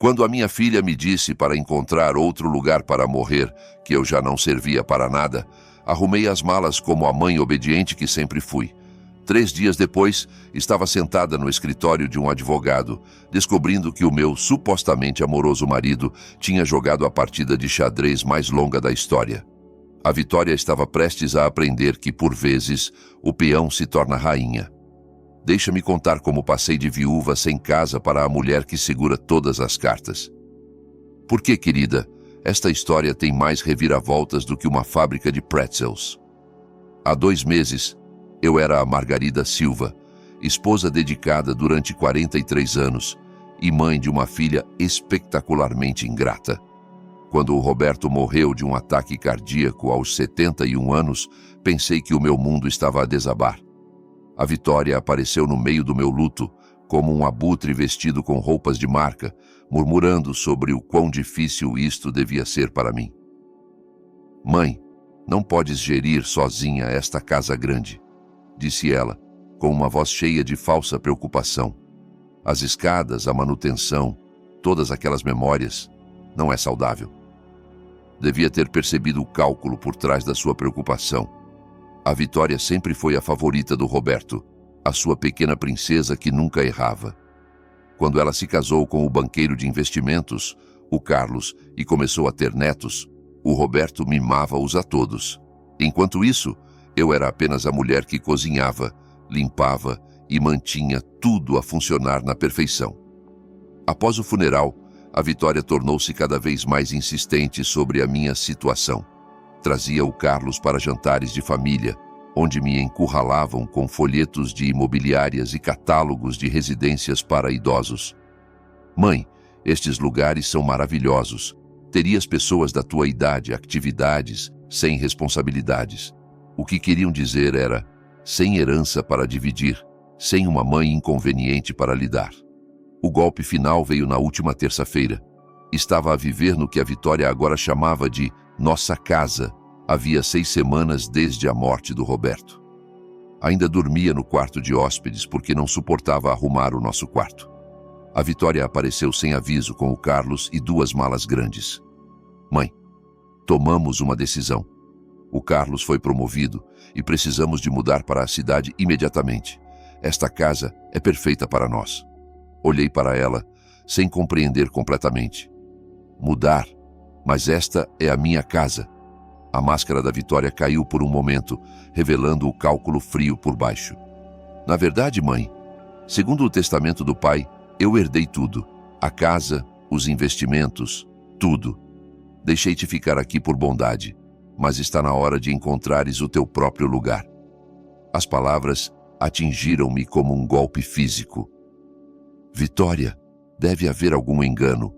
Quando a minha filha me disse para encontrar outro lugar para morrer, que eu já não servia para nada, arrumei as malas como a mãe obediente que sempre fui. 3 dias depois, estava sentada no escritório de um advogado, descobrindo que o meu supostamente amoroso marido tinha jogado a partida de xadrez mais longa da história. A Vitória estava prestes a aprender que, por vezes, o peão se torna rainha. Deixa-me contar como passei de viúva sem casa para a mulher que segura todas as cartas. Porque, querida, esta história tem mais reviravoltas do que uma fábrica de pretzels. Há 2 meses, eu era a Margarida Silva, esposa dedicada durante 43 anos e mãe de uma filha espetacularmente ingrata. Quando o Roberto morreu de um ataque cardíaco aos 71 anos, pensei que o meu mundo estava a desabar. A Vitória apareceu no meio do meu luto, como um abutre vestido com roupas de marca, murmurando sobre o quão difícil isto devia ser para mim. Mãe, não podes gerir sozinha esta casa grande, disse ela, com uma voz cheia de falsa preocupação. As escadas, a manutenção, todas aquelas memórias, não é saudável. Devia ter percebido o cálculo por trás da sua preocupação. A Vitória sempre foi a favorita do Roberto, a sua pequena princesa que nunca errava. Quando ela se casou com o banqueiro de investimentos, o Carlos, e começou a ter netos, o Roberto mimava-os a todos. Enquanto isso, eu era apenas a mulher que cozinhava, limpava e mantinha tudo a funcionar na perfeição. Após o funeral, a Vitória tornou-se cada vez mais insistente sobre a minha situação. Trazia o Carlos para jantares de família, onde me encurralavam com folhetos de imobiliárias e catálogos de residências para idosos. Mãe, estes lugares são maravilhosos. Terias pessoas da tua idade, atividades, sem responsabilidades. O que queriam dizer era, sem herança para dividir, sem uma mãe inconveniente para lidar. O golpe final veio na última terça-feira. Estava a viver no que a Vitória agora chamava de nossa casa, havia 6 semanas desde a morte do Roberto. Ainda dormia no quarto de hóspedes porque não suportava arrumar o nosso quarto. A Vitória apareceu sem aviso com o Carlos e 2 malas grandes. Mãe, tomamos uma decisão. O Carlos foi promovido e precisamos de mudar para a cidade imediatamente. Esta casa é perfeita para nós. Olhei para ela, sem compreender completamente. Mudar? Mas esta é a minha casa. A máscara da Vitória caiu por um momento, revelando o cálculo frio por baixo. Na verdade, mãe, segundo o testamento do pai, eu herdei tudo. A casa, os investimentos, tudo. Deixei-te ficar aqui por bondade, mas está na hora de encontrares o teu próprio lugar. As palavras atingiram-me como um golpe físico. Vitória, deve haver algum engano.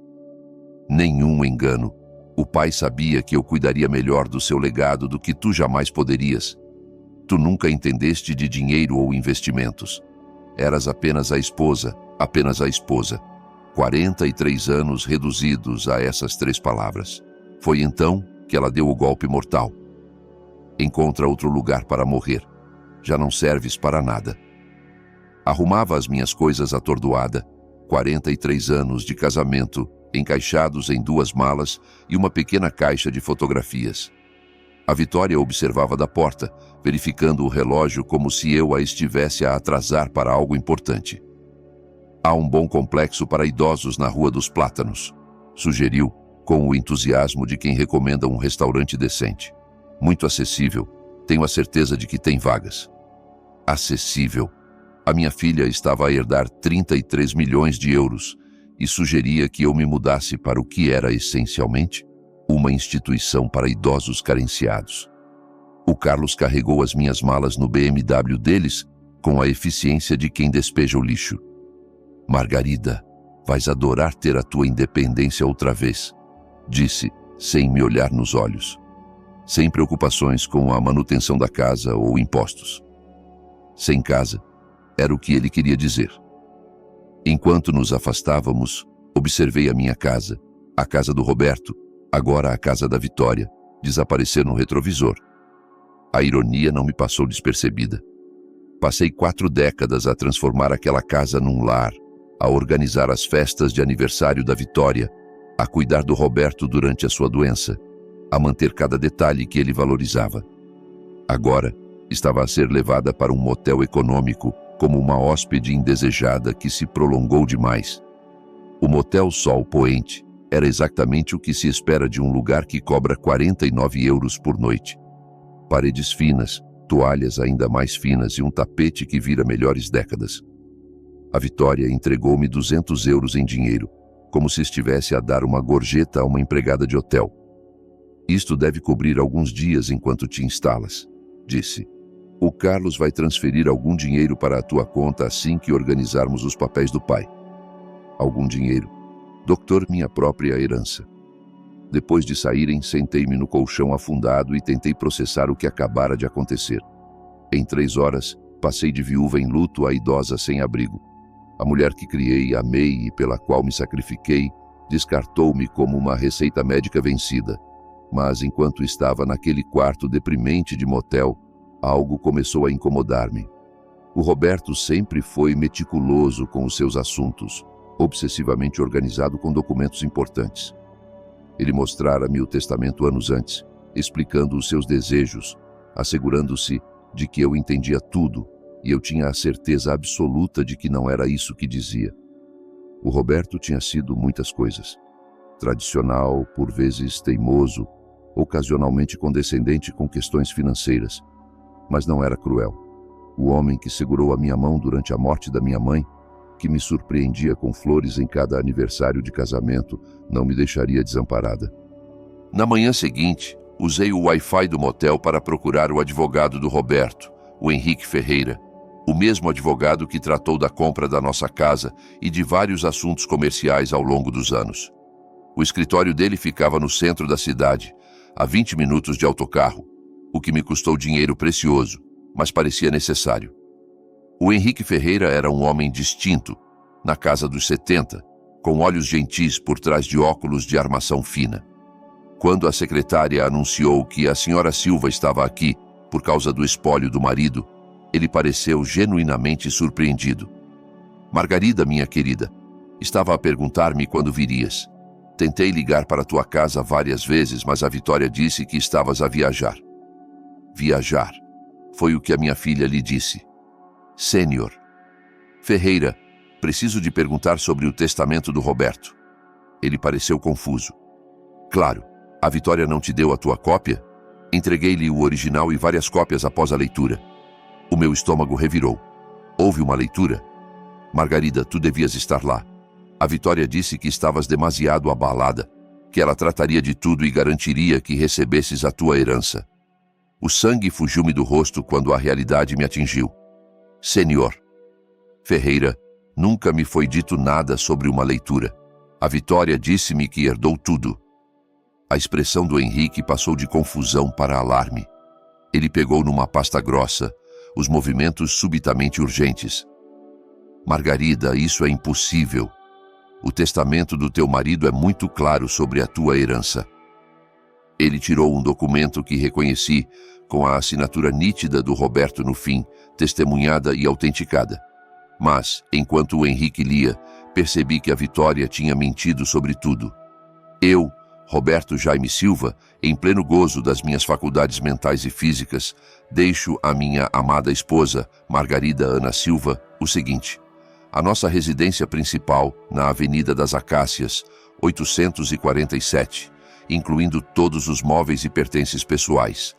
Nenhum engano. O pai sabia que eu cuidaria melhor do seu legado do que tu jamais poderias. Tu nunca entendeste de dinheiro ou investimentos. Eras apenas a esposa, apenas a esposa. 43 anos reduzidos a essas 3 palavras. Foi então que ela deu o golpe mortal. Encontra outro lugar para morrer. Já não serves para nada. Arrumava as minhas coisas atordoada. 43 anos de casamento, encaixados em 2 malas e uma pequena caixa de fotografias. A Vitória observava da porta, verificando o relógio como se eu a estivesse a atrasar para algo importante. Há um bom complexo para idosos na Rua dos Plátanos, sugeriu, com o entusiasmo de quem recomenda um restaurante decente. Muito acessível, tenho a certeza de que tem vagas. Acessível. A minha filha estava a herdar 33 milhões de euros e sugeria que eu me mudasse para o que era essencialmente uma instituição para idosos carenciados. O Carlos carregou as minhas malas no BMW deles com a eficiência de quem despeja o lixo. Margarida, vais adorar ter a tua independência outra vez, disse, sem me olhar nos olhos. Sem preocupações com a manutenção da casa ou impostos. Sem casa, era o que ele queria dizer. Enquanto nos afastávamos, observei a minha casa, a casa do Roberto, agora a casa da Vitória, desaparecer no retrovisor. A ironia não me passou despercebida. Passei 4 décadas a transformar aquela casa num lar, a organizar as festas de aniversário da Vitória, a cuidar do Roberto durante a sua doença, a manter cada detalhe que ele valorizava. Agora, estava a ser levada para um motel econômico como uma hóspede indesejada que se prolongou demais. O motel Sol Poente era exatamente o que se espera de um lugar que cobra 49 euros por noite. Paredes finas, toalhas ainda mais finas e um tapete que vira melhores décadas. A Vitória entregou-me 200 euros em dinheiro, como se estivesse a dar uma gorjeta a uma empregada de hotel. Isto deve cobrir alguns dias enquanto te instalas, disse. O Carlos vai transferir algum dinheiro para a tua conta assim que organizarmos os papéis do pai. Algum dinheiro. Doutor, minha própria herança. Depois de saírem, sentei-me no colchão afundado e tentei processar o que acabara de acontecer. Em 3 horas, passei de viúva em luto a idosa sem abrigo. A mulher que criei, amei e pela qual me sacrifiquei, descartou-me como uma receita médica vencida. Mas enquanto estava naquele quarto deprimente de motel, algo começou a incomodar-me. O Roberto sempre foi meticuloso com os seus assuntos, obsessivamente organizado com documentos importantes. Ele mostrara-me o testamento anos antes, explicando os seus desejos, assegurando-se de que eu entendia tudo, e eu tinha a certeza absoluta de que não era isso que dizia. O Roberto tinha sido muitas coisas. Tradicional, por vezes teimoso, ocasionalmente condescendente com questões financeiras, mas não era cruel. O homem que segurou a minha mão durante a morte da minha mãe, que me surpreendia com flores em cada aniversário de casamento, não me deixaria desamparada. Na manhã seguinte, usei o Wi-Fi do motel para procurar o advogado do Roberto, o Henrique Ferreira, o mesmo advogado que tratou da compra da nossa casa e de vários assuntos comerciais ao longo dos anos. O escritório dele ficava no centro da cidade, a 20 minutos de autocarro, o que me custou dinheiro precioso, mas parecia necessário. O Henrique Ferreira era um homem distinto, na casa dos 70, com olhos gentis por trás de óculos de armação fina. Quando a secretária anunciou que a senhora Silva estava aqui por causa do espólio do marido, ele pareceu genuinamente surpreendido. Margarida, minha querida, estava a perguntar-me quando virias. Tentei ligar para tua casa várias vezes, mas a Vitória disse que estavas a viajar. Viajar, foi o que a minha filha lhe disse. Sênior. Ferreira, preciso de perguntar sobre o testamento do Roberto. Ele pareceu confuso. Claro, a Vitória não te deu a tua cópia? Entreguei-lhe o original e várias cópias após a leitura. O meu estômago revirou. Houve uma leitura? Margarida, tu devias estar lá. A Vitória disse que estavas demasiado abalada, que ela trataria de tudo e garantiria que recebesses a tua herança. O sangue fugiu-me do rosto quando a realidade me atingiu. Senhor. Ferreira, nunca me foi dito nada sobre uma leitura. A Vitória disse-me que herdou tudo. A expressão do Henrique passou de confusão para alarme. Ele pegou numa pasta grossa, os movimentos subitamente urgentes. Margarida, isso é impossível. O testamento do teu marido é muito claro sobre a tua herança. Ele tirou um documento que reconheci, com a assinatura nítida do Roberto no fim, testemunhada e autenticada. Mas, enquanto o Henrique lia, percebi que a Vitória tinha mentido sobre tudo. Eu, Roberto Jaime Silva, em pleno gozo das minhas faculdades mentais e físicas, deixo à minha amada esposa, Margarida Ana Silva, o seguinte: a nossa residência principal, na Avenida das Acácias, 847, incluindo todos os móveis e pertences pessoais.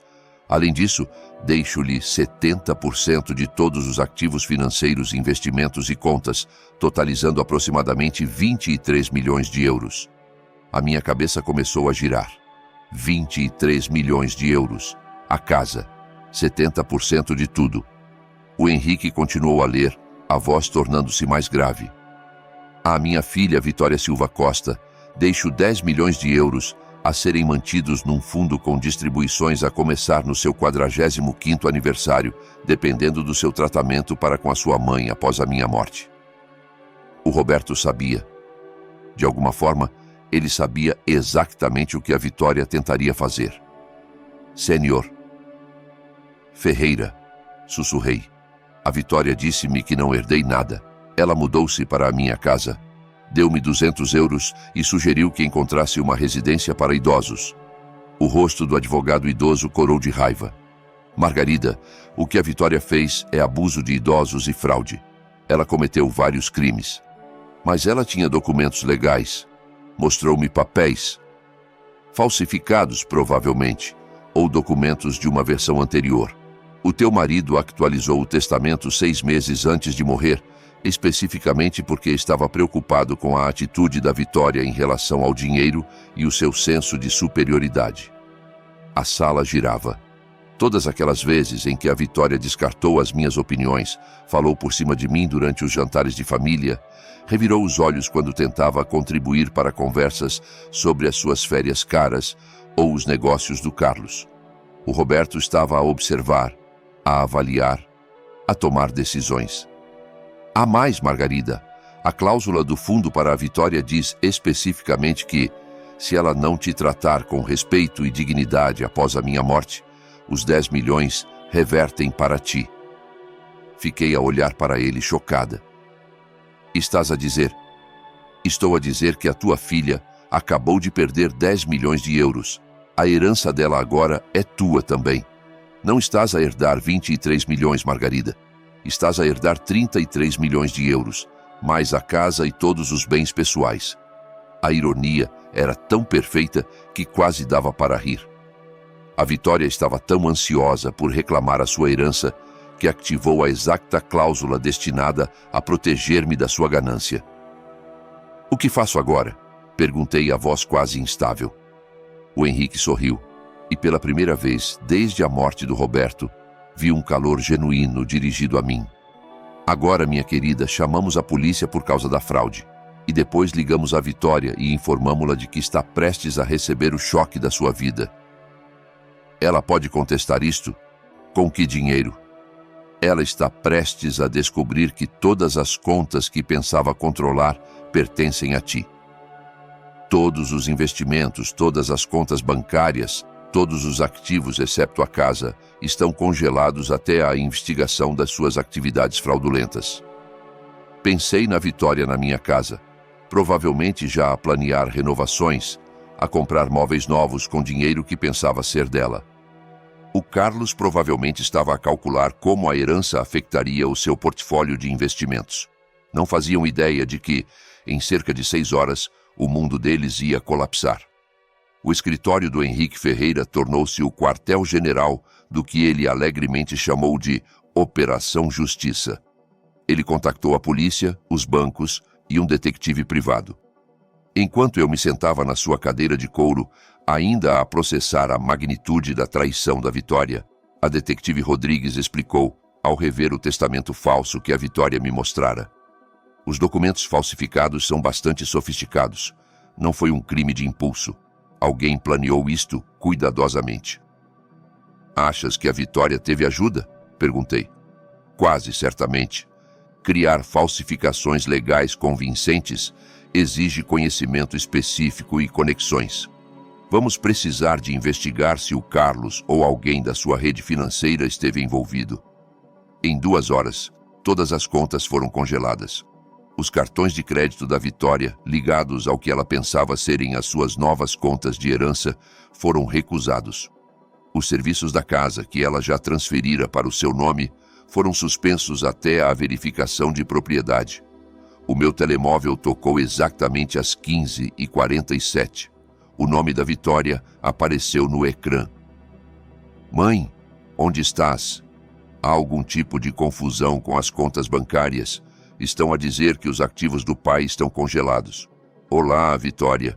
Além disso, deixo-lhe 70% de todos os ativos financeiros, investimentos e contas, totalizando aproximadamente 23 milhões de euros. A minha cabeça começou a girar. 23 milhões de euros. A casa. 70% de tudo. O Henrique continuou a ler, a voz tornando-se mais grave. À minha filha, Vitória Silva Costa, deixo 10 milhões de euros a serem mantidos num fundo com distribuições a começar no seu 45º aniversário, dependendo do seu tratamento para com a sua mãe após a minha morte. O Roberto sabia. De alguma forma, ele sabia exatamente o que a Vitória tentaria fazer. Senhor. Ferreira, sussurrei. A Vitória disse-me que não herdei nada. Ela mudou-se para a minha casa, deu-me 200 euros e sugeriu que encontrasse uma residência para idosos. O rosto do advogado idoso corou de raiva. Margarida, o que a Vitória fez é abuso de idosos e fraude. Ela cometeu vários crimes. Mas ela tinha documentos legais. Mostrou-me papéis. Falsificados, provavelmente, ou documentos de uma versão anterior. O teu marido atualizou o testamento 6 meses antes de morrer, especificamente porque estava preocupado com a atitude da Vitória em relação ao dinheiro e o seu senso de superioridade. A sala girava. Todas aquelas vezes em que a Vitória descartou as minhas opiniões, falou por cima de mim durante os jantares de família, revirou os olhos quando tentava contribuir para conversas sobre as suas férias caras ou os negócios do Carlos. O Roberto estava a observar, a avaliar, a tomar decisões. Há mais, Margarida. A cláusula do fundo para a Vitória diz especificamente que, se ela não te tratar com respeito e dignidade após a minha morte, os 10 milhões revertem para ti. Fiquei a olhar para ele chocada. Estás a dizer? Estou a dizer que a tua filha acabou de perder 10 milhões de euros. A herança dela agora é tua também. Não estás a herdar 23 milhões, Margarida. Estás a herdar 33 milhões de euros, mais a casa e todos os bens pessoais. A ironia era tão perfeita que quase dava para rir. A Vitória estava tão ansiosa por reclamar a sua herança que ativou a exata cláusula destinada a proteger-me da sua ganância. O que faço agora? Perguntei a voz quase instável. O Henrique sorriu e pela primeira vez desde a morte do Roberto, vi um calor genuíno dirigido a mim. Agora, minha querida, chamamos a polícia por causa da fraude e depois ligamos a Vitória e informamos-la de que está prestes a receber o choque da sua vida. Ela pode contestar isto? Com que dinheiro? Ela está prestes a descobrir que todas as contas que pensava controlar pertencem a ti. Todos os investimentos, todas as contas bancárias, todos os ativos, exceto a casa, estão congelados até a investigação das suas atividades fraudulentas. Pensei na Vitória na minha casa, provavelmente já a planear renovações, a comprar móveis novos com dinheiro que pensava ser dela. O Carlos provavelmente estava a calcular como a herança afetaria o seu portfólio de investimentos. Não faziam ideia de que, em cerca de 6 horas, o mundo deles ia colapsar. O escritório do Henrique Ferreira tornou-se o quartel-general do que ele alegremente chamou de Operação Justiça. Ele contactou a polícia, os bancos e um detetive privado. Enquanto eu me sentava na sua cadeira de couro, ainda a processar a magnitude da traição da Vitória, a detetive Rodrigues explicou, ao rever o testamento falso que a Vitória me mostrara. Os documentos falsificados são bastante sofisticados. Não foi um crime de impulso. Alguém planeou isto cuidadosamente. Achas que a Vitória teve ajuda? Perguntei. Quase certamente. Criar falsificações legais convincentes exige conhecimento específico e conexões. Vamos precisar de investigar se o Carlos ou alguém da sua rede financeira esteve envolvido. Em 2 horas, todas as contas foram congeladas. Os cartões de crédito da Vitória, ligados ao que ela pensava serem as suas novas contas de herança, foram recusados. Os serviços da casa, que ela já transferira para o seu nome, foram suspensos até a verificação de propriedade. O meu telemóvel tocou exatamente às 15h47. O nome da Vitória apareceu no ecrã. Mãe, onde estás? Há algum tipo de confusão com as contas bancárias. Estão a dizer que os ativos do pai estão congelados. Olá, Vitória.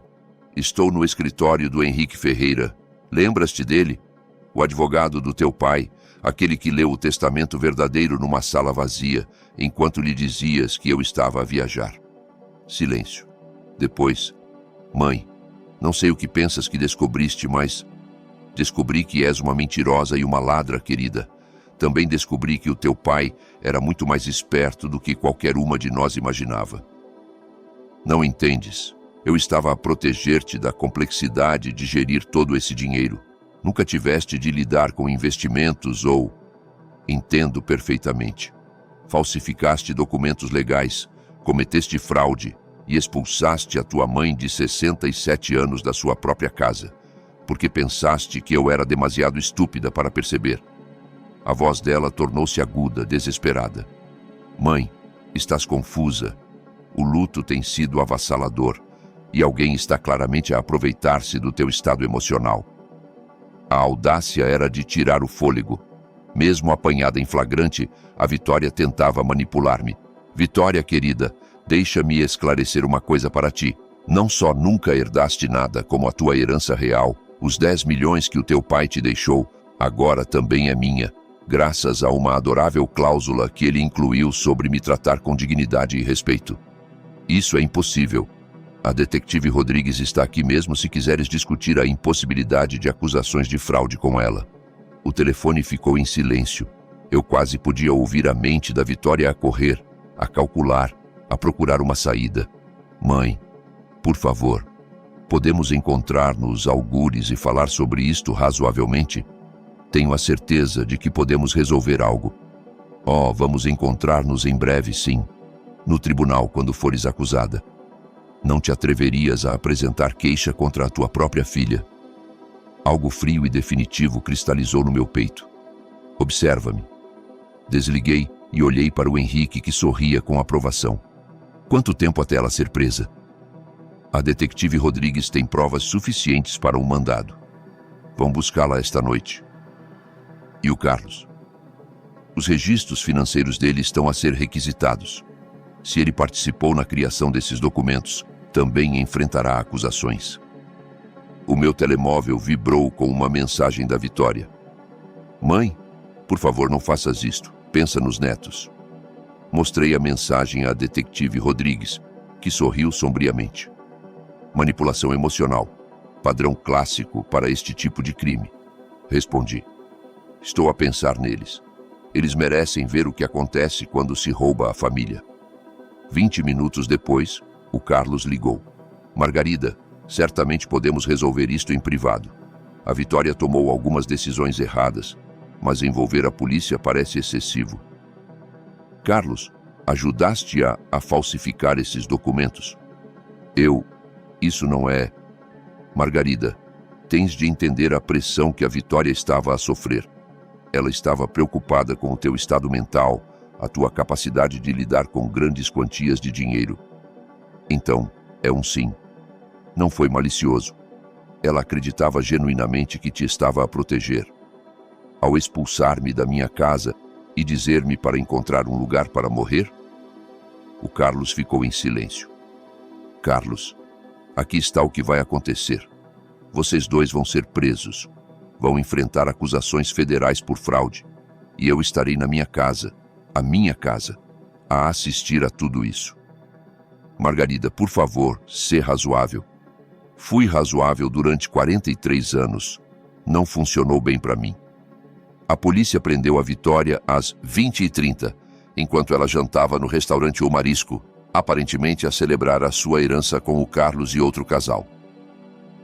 Estou no escritório do Henrique Ferreira. Lembras-te dele? O advogado do teu pai, aquele que leu o testamento verdadeiro numa sala vazia, enquanto lhe dizias que eu estava a viajar. Silêncio. Depois, mãe, não sei o que pensas que descobriste, mas descobri que és uma mentirosa e uma ladra, querida. Também descobri que o teu pai era muito mais esperto do que qualquer uma de nós imaginava. Não entendes. Eu estava a proteger-te da complexidade de gerir todo esse dinheiro. Nunca tiveste de lidar com investimentos ou... Entendo perfeitamente. falsificaste documentos legais, cometeste fraude e expulsaste a tua mãe de 67 anos da sua própria casa, porque pensaste que eu era demasiado estúpida para perceber. A voz dela tornou-se aguda, desesperada. Mãe, estás confusa. O luto tem sido avassalador e alguém está claramente a aproveitar-se do teu estado emocional. A audácia era de tirar o fôlego. Mesmo apanhada em flagrante, a Vitória tentava manipular-me. Vitória, querida, deixa-me esclarecer uma coisa para ti. Não só nunca herdaste nada, como a tua herança real, os 10 milhões que o teu pai te deixou, agora também é minha, graças a uma adorável cláusula que ele incluiu sobre me tratar com dignidade e respeito. Isso é impossível. A detetive Rodrigues está aqui mesmo se quiseres discutir a impossibilidade de acusações de fraude com ela. O telefone ficou em silêncio. Eu quase podia ouvir a mente da Vitória a correr, a calcular, a procurar uma saída. Mãe, por favor, podemos encontrar-nos algures e falar sobre isto razoavelmente? Tenho a certeza de que podemos resolver algo. Oh, vamos encontrar-nos em breve, sim. No tribunal, quando fores acusada. Não te atreverias a apresentar queixa contra a tua própria filha. Algo frio e definitivo cristalizou no meu peito. Observa-me. Desliguei e olhei para o Henrique, que sorria com aprovação. Quanto tempo até ela ser presa? A detetive Rodrigues tem provas suficientes para um mandado. Vão buscá-la esta noite. E o Carlos? Os registros financeiros dele estão a ser requisitados. Se ele participou na criação desses documentos, também enfrentará acusações. O meu telemóvel vibrou com uma mensagem da Vitória. Mãe, por favor, não faças isto. Pensa nos netos. Mostrei a mensagem à detetive Rodrigues, que sorriu sombriamente. Manipulação emocional, padrão clássico para este tipo de crime. Respondi. Estou a pensar neles. Eles merecem ver o que acontece quando se rouba a família. 20 minutos depois, o Carlos ligou. Margarida, certamente podemos resolver isto em privado. A Vitória tomou algumas decisões erradas, mas envolver a polícia parece excessivo. Carlos, ajudaste-a a falsificar esses documentos? Isso não é... Margarida, tens de entender a pressão que a Vitória estava a sofrer. Ela estava preocupada com o teu estado mental, a tua capacidade de lidar com grandes quantias de dinheiro. Então, é um sim. Não foi malicioso. Ela acreditava genuinamente que te estava a proteger. Ao expulsar-me da minha casa e dizer-me para encontrar um lugar para morrer? O Carlos ficou em silêncio. Carlos, aqui está o que vai acontecer. Vocês dois vão ser presos. Vão enfrentar acusações federais por fraude. E eu estarei na minha casa, a minha casa, a assistir a tudo isso. Margarida, por favor, sê razoável. Fui razoável durante 43 anos. Não funcionou bem para mim. A polícia prendeu a Vitória às 20h30, enquanto ela jantava no restaurante O Marisco, aparentemente a celebrar a sua herança com o Carlos e outro casal.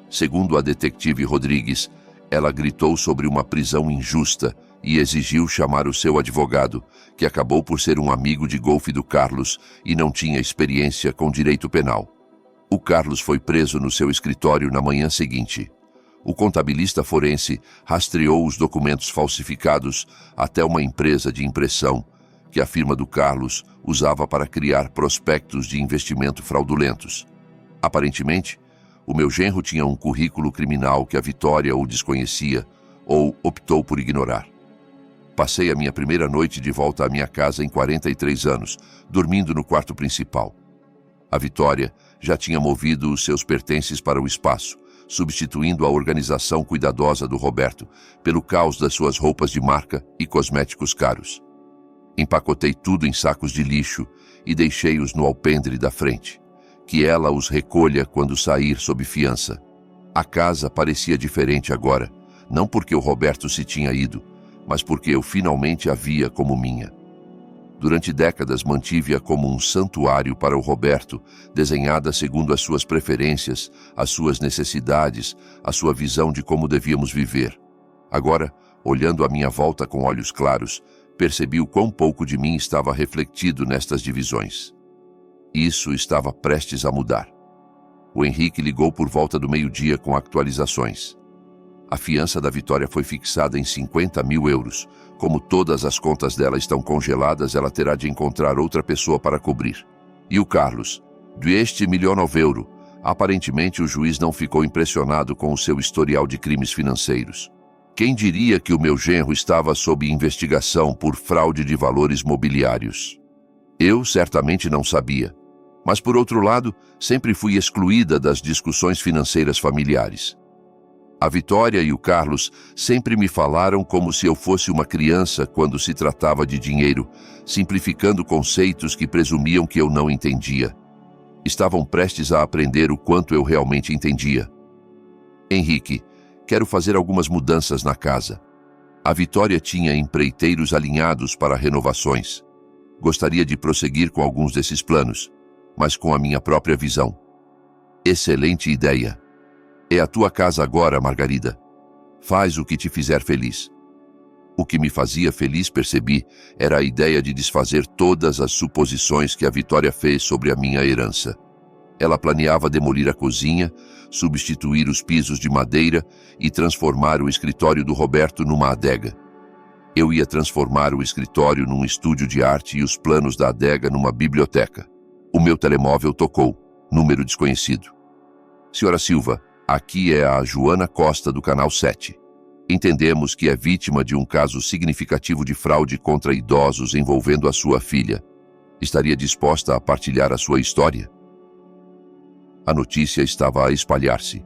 Segundo a detetive Rodrigues, ela gritou sobre uma prisão injusta e exigiu chamar o seu advogado, que acabou por ser um amigo de golfe do Carlos e não tinha experiência com direito penal. O Carlos foi preso no seu escritório na manhã seguinte. O contabilista forense rastreou os documentos falsificados até uma empresa de impressão, que a firma do Carlos usava para criar prospectos de investimento fraudulentos. Aparentemente, o meu genro tinha um currículo criminal que a Vitória ou desconhecia ou optou por ignorar. Passei a minha primeira noite de volta à minha casa em 43 anos, dormindo no quarto principal. A Vitória já tinha movido os seus pertences para o espaço, substituindo a organização cuidadosa do Roberto pelo caos das suas roupas de marca e cosméticos caros. Empacotei tudo em sacos de lixo e deixei-os no alpendre da frente, que ela os recolha quando sair sob fiança. A casa parecia diferente agora, não porque o Roberto se tinha ido, mas porque eu finalmente a via como minha. Durante décadas mantive-a como um santuário para o Roberto, desenhada segundo as suas preferências, as suas necessidades, a sua visão de como devíamos viver. Agora, olhando à minha volta com olhos claros, percebi o quão pouco de mim estava refletido nestas divisões. Isso estava prestes a mudar. O Henrique ligou por volta do meio-dia com atualizações. A fiança da Vitória foi fixada em 50 mil euros. Como todas as contas dela estão congeladas, ela terá de encontrar outra pessoa para cobrir. E o Carlos? 200 milhões de euros. Aparentemente, o juiz não ficou impressionado com o seu historial de crimes financeiros. Quem diria que o meu genro estava sob investigação por fraude de valores mobiliários? Eu certamente não sabia. Mas, por outro lado, sempre fui excluída das discussões financeiras familiares. A Vitória e o Carlos sempre me falaram como se eu fosse uma criança quando se tratava de dinheiro, simplificando conceitos que presumiam que eu não entendia. Estavam prestes a aprender o quanto eu realmente entendia. Henrique, quero fazer algumas mudanças na casa. A Vitória tinha empreiteiros alinhados para renovações. Gostaria de prosseguir com alguns desses planos, mas com a minha própria visão. Excelente ideia. É a tua casa agora, Margarida. Faz o que te fizer feliz. O que me fazia feliz, percebi, era a ideia de desfazer todas as suposições que a Vitória fez sobre a minha herança. Ela planeava demolir a cozinha, substituir os pisos de madeira e transformar o escritório do Roberto numa adega. Eu ia transformar o escritório num estúdio de arte e os planos da adega numa biblioteca. O meu telemóvel tocou. Número desconhecido. Senhora Silva, aqui é a Joana Costa do Canal 7. Entendemos que é vítima de um caso significativo de fraude contra idosos envolvendo a sua filha. Estaria disposta a partilhar a sua história? A notícia estava a espalhar-se.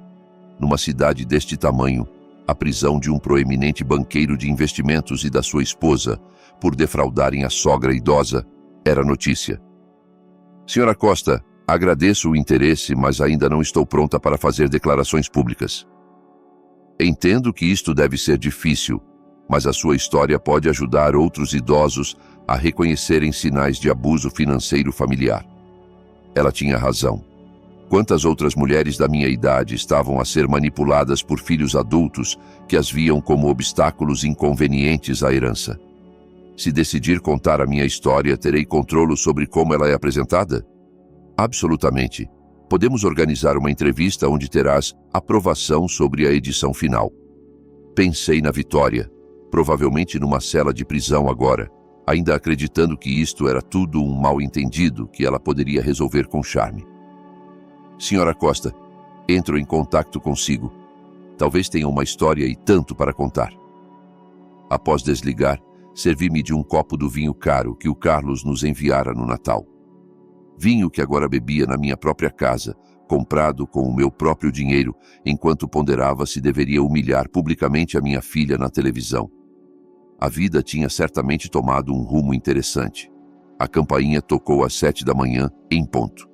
Numa cidade deste tamanho, a prisão de um proeminente banqueiro de investimentos e da sua esposa, por defraudarem a sogra idosa, era notícia. Senhora Costa, agradeço o interesse, mas ainda não estou pronta para fazer declarações públicas. Entendo que isto deve ser difícil, mas a sua história pode ajudar outros idosos a reconhecerem sinais de abuso financeiro familiar. Ela tinha razão. Quantas outras mulheres da minha idade estavam a ser manipuladas por filhos adultos que as viam como obstáculos inconvenientes à herança? Se decidir contar a minha história, terei controle sobre como ela é apresentada? Absolutamente. Podemos organizar uma entrevista onde terás aprovação sobre a edição final. Pensei na Vitória, provavelmente numa cela de prisão agora, ainda acreditando que isto era tudo um mal-entendido que ela poderia resolver com charme. Senhora Costa, entro em contato consigo. Talvez tenha uma história e tanto para contar. Após desligar, servi-me de um copo do vinho caro que o Carlos nos enviara no Natal. Vinho que agora bebia na minha própria casa, comprado com o meu próprio dinheiro, enquanto ponderava se deveria humilhar publicamente a minha filha na televisão. A vida tinha certamente tomado um rumo interessante. A campainha tocou às 7 da manhã, em ponto.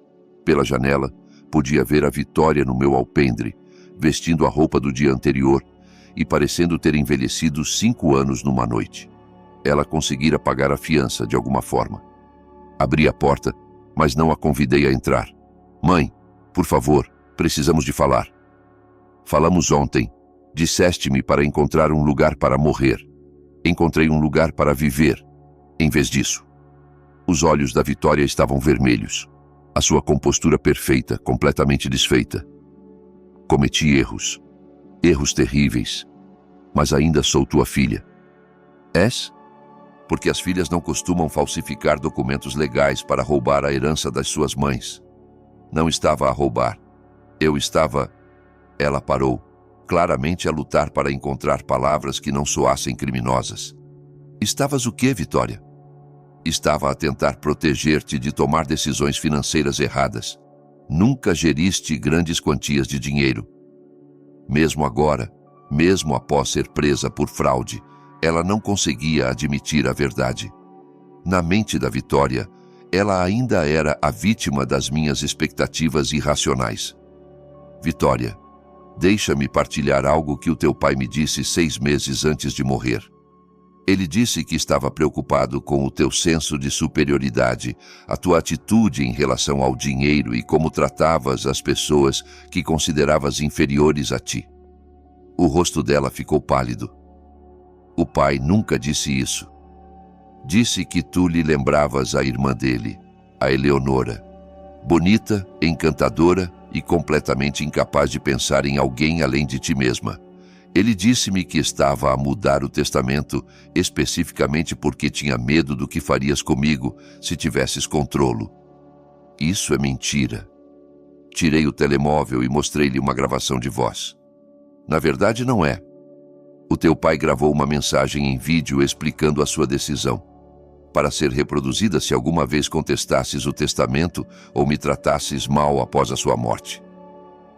Pela janela, podia ver a Vitória no meu alpendre, vestindo a roupa do dia anterior e parecendo ter envelhecido 5 anos numa noite. Ela conseguira pagar a fiança de alguma forma. Abri a porta, mas não a convidei a entrar. Mãe, por favor, precisamos de falar. Falamos ontem. Disseste-me para encontrar um lugar para morrer. Encontrei um lugar para viver, em vez disso. Os olhos da Vitória estavam vermelhos. A sua compostura perfeita, completamente desfeita. Cometi erros. Erros terríveis. Mas ainda sou tua filha. És? Porque as filhas não costumam falsificar documentos legais para roubar a herança das suas mães. Não estava a roubar. Eu estava... Ela parou, claramente a lutar para encontrar palavras que não soassem criminosas. Estavas o quê, Vitória? Estava a tentar proteger-te de tomar decisões financeiras erradas. Nunca geriste grandes quantias de dinheiro. Mesmo agora, mesmo após ser presa por fraude, ela não conseguia admitir a verdade. Na mente da Vitória, ela ainda era a vítima das minhas expectativas irracionais. Vitória, deixa-me partilhar algo que o teu pai me disse 6 meses antes de morrer. Ele disse que estava preocupado com o teu senso de superioridade, a tua atitude em relação ao dinheiro e como tratavas as pessoas que consideravas inferiores a ti. O rosto dela ficou pálido. O pai nunca disse isso. Disse que tu lhe lembravas a irmã dele, a Eleonora. Bonita, encantadora e completamente incapaz de pensar em alguém além de ti mesma. Ele disse-me que estava a mudar o testamento especificamente porque tinha medo do que farias comigo se tivesses controlo. Isso é mentira. Tirei o telemóvel e mostrei-lhe uma gravação de voz. Na verdade, não é. O teu pai gravou uma mensagem em vídeo explicando a sua decisão, para ser reproduzida se alguma vez contestasses o testamento ou me tratasses mal após a sua morte.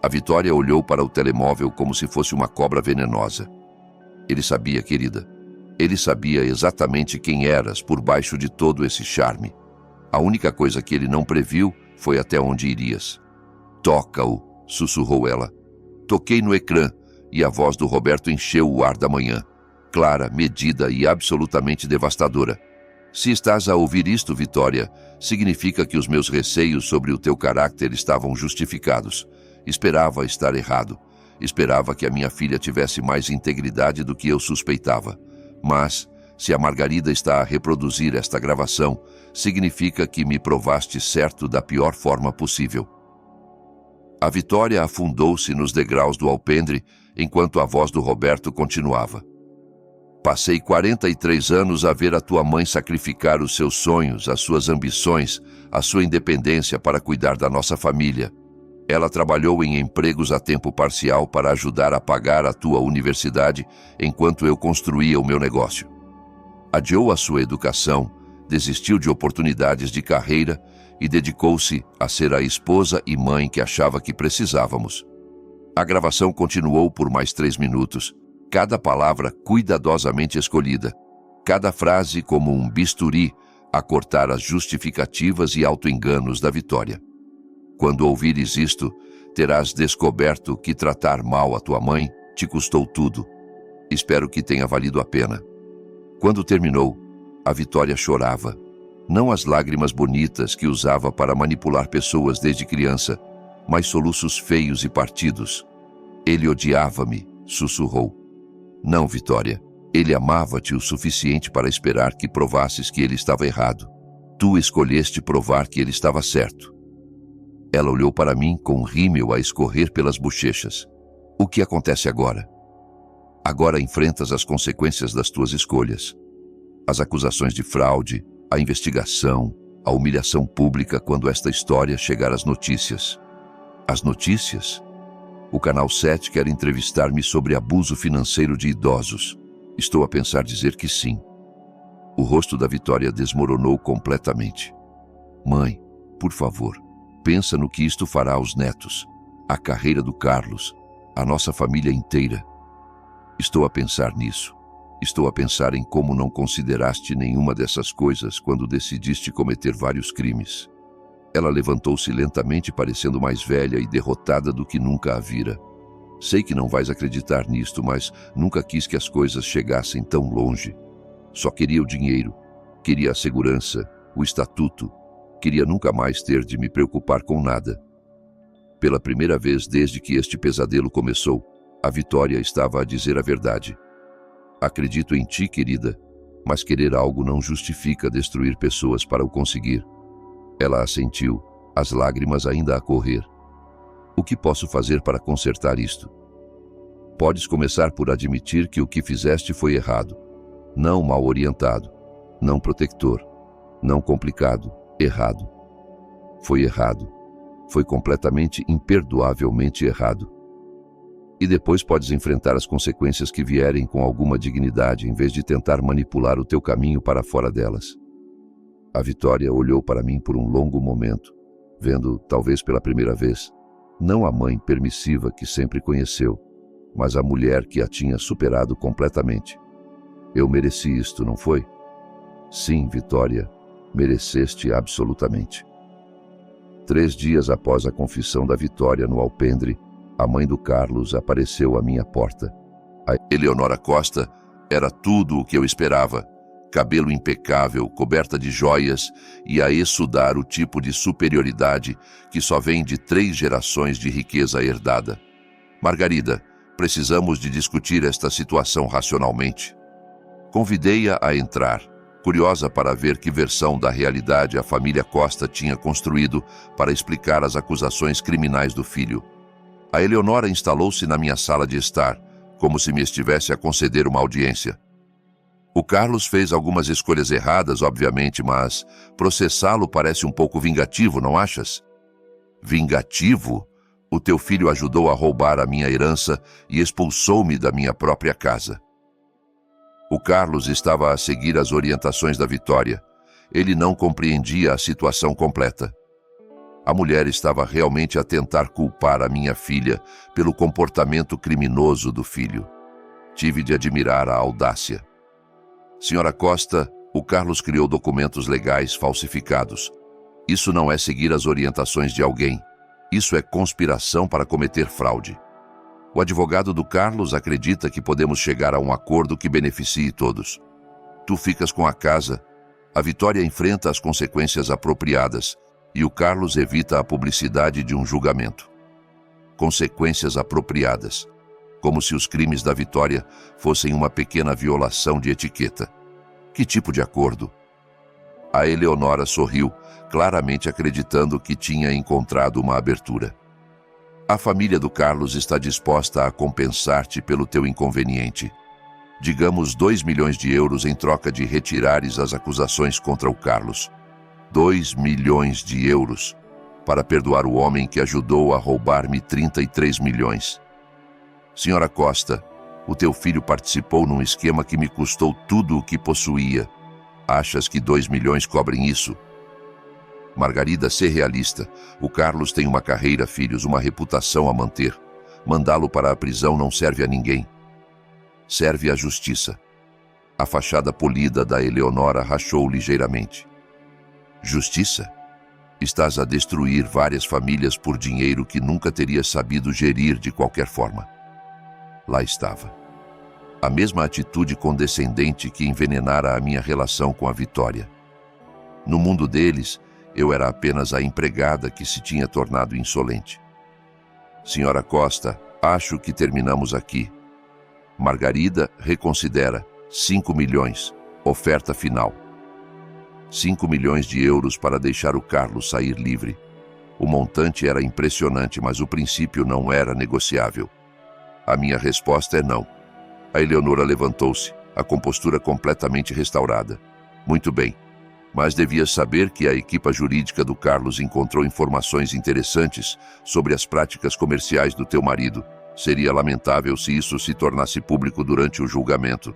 A Vitória olhou para o telemóvel como se fosse uma cobra venenosa. Ele sabia, querida. Ele sabia exatamente quem eras por baixo de todo esse charme. A única coisa que ele não previu foi até onde irias. Toca-o, sussurrou ela. Toquei no ecrã e a voz do Roberto encheu o ar da manhã. Clara, medida e absolutamente devastadora. Se estás a ouvir isto, Vitória, significa que os meus receios sobre o teu caráter estavam justificados. Esperava estar errado. Esperava que a minha filha tivesse mais integridade do que eu suspeitava. Mas, se a Margarida está a reproduzir esta gravação, significa que me provaste certo da pior forma possível. A Vitória afundou-se nos degraus do alpendre, enquanto a voz do Roberto continuava. Passei 43 anos a ver a tua mãe sacrificar os seus sonhos, as suas ambições, a sua independência para cuidar da nossa família. Ela trabalhou em empregos a tempo parcial para ajudar a pagar a tua universidade enquanto eu construía o meu negócio. Adiou a sua educação, desistiu de oportunidades de carreira e dedicou-se a ser a esposa e mãe que achava que precisávamos. A gravação continuou por mais 3 minutos, cada palavra cuidadosamente escolhida, cada frase como um bisturi a cortar as justificativas e auto-enganos da Vitória. Quando ouvires isto, terás descoberto que tratar mal a tua mãe te custou tudo. Espero que tenha valido a pena. Quando terminou, a Vitória chorava. Não as lágrimas bonitas que usava para manipular pessoas desde criança, mas soluços feios e partidos. Ele odiava-me, sussurrou. Não, Vitória. Ele amava-te o suficiente para esperar que provasses que ele estava errado. Tu escolheste provar que ele estava certo. Ela olhou para mim com rímel a escorrer pelas bochechas. O que acontece agora? Agora enfrentas as consequências das tuas escolhas. As acusações de fraude, a investigação, a humilhação pública quando esta história chegar às notícias. As notícias? O Canal 7 quer entrevistar-me sobre abuso financeiro de idosos. Estou a pensar dizer que sim. O rosto da Vitória desmoronou completamente. Mãe, por favor, pensa no que isto fará aos netos, a carreira do Carlos, a nossa família inteira. Estou a pensar nisso. Estou a pensar em como não consideraste nenhuma dessas coisas quando decidiste cometer vários crimes. Ela levantou-se lentamente, parecendo mais velha e derrotada do que nunca a vira. Sei que não vais acreditar nisto, mas nunca quis que as coisas chegassem tão longe. Só queria o dinheiro, queria a segurança, o estatuto. Queria nunca mais ter de me preocupar com nada. Pela primeira vez desde que este pesadelo começou, a Vitória estava a dizer a verdade. Acredito em ti, querida, mas querer algo não justifica destruir pessoas para o conseguir. Ela assentiu, as lágrimas ainda a correr. O que posso fazer para consertar isto? Podes começar por admitir que o que fizeste foi errado. Não mal orientado, não protector, não complicado. Errado. Foi errado. Foi completamente, imperdoavelmente errado. E depois podes enfrentar as consequências que vierem com alguma dignidade, em vez de tentar manipular o teu caminho para fora delas. A Vitória olhou para mim por um longo momento, vendo, talvez pela primeira vez, não a mãe permissiva que sempre conheceu, mas a mulher que a tinha superado completamente. Eu mereci isto, não foi? Sim, Vitória. Mereceste absolutamente. 3 dias após a confissão da Vitória no alpendre, a mãe do Carlos apareceu à minha porta. A Eleonora Costa era tudo o que eu esperava. Cabelo impecável, coberta de joias e a exudar o tipo de superioridade que só vem de 3 gerações de riqueza herdada. Margarida, precisamos de discutir esta situação racionalmente. Convidei-a a entrar. curiosa para ver que versão da realidade a família Costa tinha construído para explicar as acusações criminais do filho. A Eleonora instalou-se na minha sala de estar, como se me estivesse a conceder uma audiência. O Carlos fez algumas escolhas erradas, obviamente, mas processá-lo parece um pouco vingativo, não achas? Vingativo? O teu filho ajudou a roubar a minha herança e expulsou-me da minha própria casa. O Carlos estava a seguir as orientações da Vitória. Ele não compreendia a situação completa. A mulher estava realmente a tentar culpar a minha filha pelo comportamento criminoso do filho. Tive de admirar a audácia. Senhora Costa, o Carlos criou documentos legais falsificados. Isso não é seguir as orientações de alguém. Isso é conspiração para cometer fraude. O advogado do Carlos acredita que podemos chegar a um acordo que beneficie todos. Tu ficas com a casa, a Vitória enfrenta as consequências apropriadas e o Carlos evita a publicidade de um julgamento. Consequências apropriadas, como se os crimes da Vitória fossem uma pequena violação de etiqueta. Que tipo de acordo? A Eleonora sorriu, claramente acreditando que tinha encontrado uma abertura. A família do Carlos está disposta a compensar-te pelo teu inconveniente. Digamos 2 milhões de euros em troca de retirares as acusações contra o Carlos. 2 milhões de euros para perdoar o homem que ajudou a roubar-me 33 milhões. Senhora Costa, o teu filho participou num esquema que me custou tudo o que possuía. Achas que 2 milhões cobrem isso? Margarida, ser realista. O Carlos tem uma carreira, filhos, uma reputação a manter. Mandá-lo para a prisão não serve a ninguém. Serve à justiça. A fachada polida da Eleonora rachou ligeiramente. Justiça? Estás a destruir várias famílias por dinheiro que nunca terias sabido gerir de qualquer forma. Lá estava. A mesma atitude condescendente que envenenara a minha relação com a Vitória. No mundo deles, eu era apenas a empregada que se tinha tornado insolente. Senhora Costa, acho que terminamos aqui. Margarida reconsidera. 5 milhões. Oferta final. 5 milhões de euros para deixar o Carlos sair livre. O montante era impressionante, mas o princípio não era negociável. A minha resposta é não. A Eleonora levantou-se, a compostura completamente restaurada. Muito bem. Mas devias saber que a equipa jurídica do Carlos encontrou informações interessantes sobre as práticas comerciais do teu marido. Seria lamentável se isso se tornasse público durante o julgamento.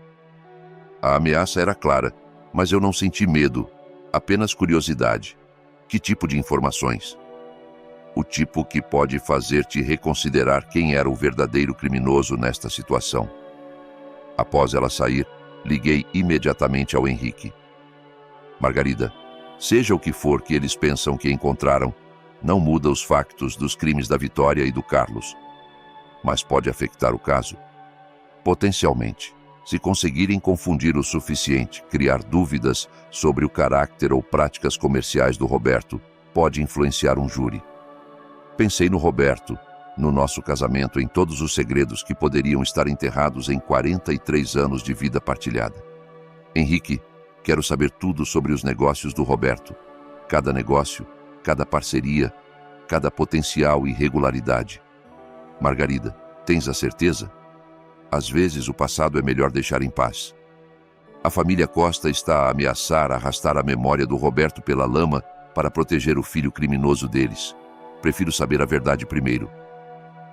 A ameaça era clara, mas eu não senti medo, apenas curiosidade. Que tipo de informações? O tipo que pode fazer-te reconsiderar quem era o verdadeiro criminoso nesta situação. Após ela sair, liguei imediatamente ao Henrique. Margarida, seja o que for que eles pensam que encontraram, não muda os factos dos crimes da Vitória e do Carlos. Mas pode afetar o caso? Potencialmente, se conseguirem confundir o suficiente, criar dúvidas sobre o caráter ou práticas comerciais do Roberto, pode influenciar um júri. Pensei no Roberto, no nosso casamento, em todos os segredos que poderiam estar enterrados em 43 anos de vida partilhada. Henrique, quero saber tudo sobre os negócios do Roberto. Cada negócio, cada parceria, cada potencial irregularidade. Margarida, tens a certeza? Às vezes o passado é melhor deixar em paz. A família Costa está a ameaçar arrastar a memória do Roberto pela lama para proteger o filho criminoso deles. Prefiro saber a verdade primeiro.